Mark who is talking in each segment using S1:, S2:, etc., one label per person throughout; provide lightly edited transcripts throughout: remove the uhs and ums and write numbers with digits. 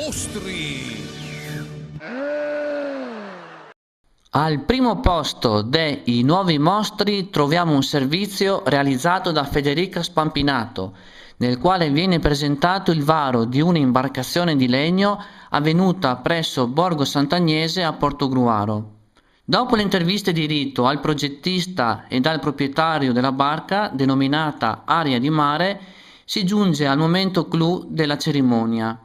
S1: mostri.
S2: Al primo posto dei nuovi mostri troviamo un servizio realizzato da Federica Spampinato, nel quale viene presentato il varo di un'imbarcazione di legno avvenuta presso Borgo Sant'Agnese a Portogruaro. Dopo le interviste di rito al progettista e al proprietario della barca, denominata Aria di Mare, si giunge al momento clou della cerimonia.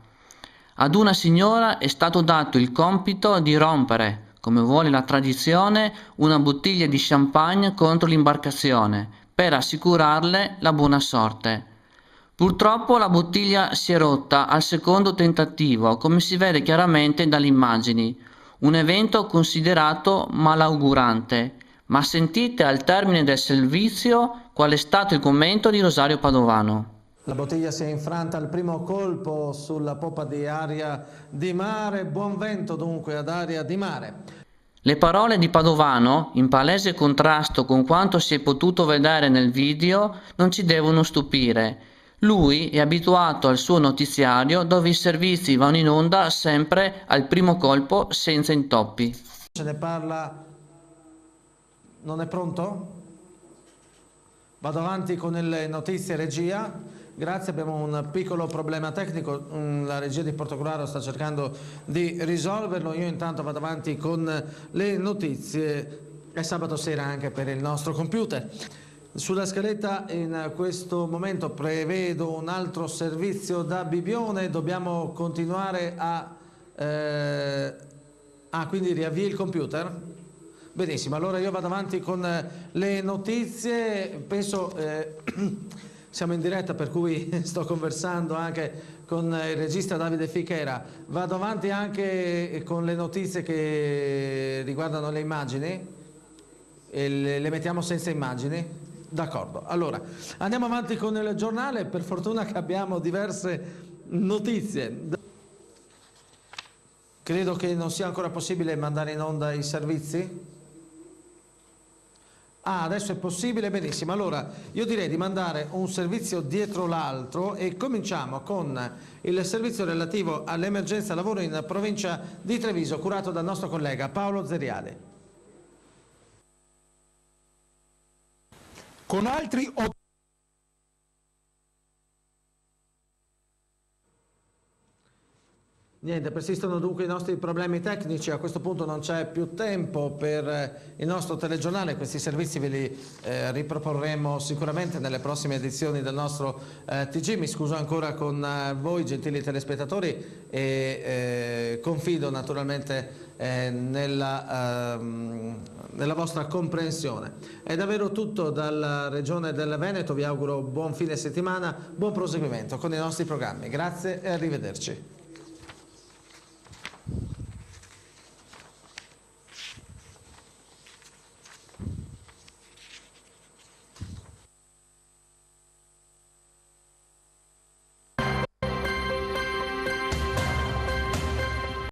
S2: Ad una signora è stato dato il compito di rompere, come vuole la tradizione, una bottiglia di champagne contro l'imbarcazione, per assicurarle la buona sorte. Purtroppo la bottiglia si è rotta al secondo tentativo, come si vede chiaramente dalle immagini, un evento considerato malaugurante. Ma sentite al termine del servizio qual è stato il commento di Rosario Padovano.
S3: La bottiglia si è infranta al primo colpo sulla poppa di Aria di Mare, buon vento dunque ad Aria di Mare.
S2: Le parole di Padovano, in palese contrasto con quanto si è potuto vedere nel video, non ci devono stupire. Lui è abituato al suo notiziario dove i servizi vanno in onda sempre al primo colpo senza intoppi.
S3: Ce ne parla... Non è pronto? Vado avanti con le notizie regia. Grazie, abbiamo un piccolo problema tecnico, la regia di Portogruaro sta cercando di risolverlo, io intanto vado avanti con le notizie, è sabato sera anche per il nostro computer. Sulla scaletta in questo momento prevedo un altro servizio da Bibione, dobbiamo continuare a... quindi riavvii il computer? Benissimo, allora io vado avanti con le notizie, penso... Siamo in diretta per cui sto conversando anche con il regista Davide Fichera. Vado avanti anche con le notizie che riguardano le immagini e le mettiamo senza immagini? D'accordo. Allora, andiamo avanti con il giornale, per fortuna che abbiamo diverse notizie. Credo che non sia ancora possibile mandare in onda i servizi. Adesso è possibile, benissimo. Allora, io direi di mandare un servizio dietro l'altro e cominciamo con il servizio relativo all'emergenza lavoro in provincia di Treviso, curato dal nostro collega Paolo Zeriali.
S1: Con altri
S3: Niente, persistono dunque i nostri problemi tecnici, a questo punto non c'è più tempo per il nostro telegiornale, questi servizi ve li riproporremo sicuramente nelle prossime edizioni del nostro TG. Mi scuso ancora con voi gentili telespettatori e confido naturalmente nella vostra comprensione. È davvero tutto dalla regione del Veneto, vi auguro buon fine settimana, buon proseguimento con i nostri programmi. Grazie e arrivederci.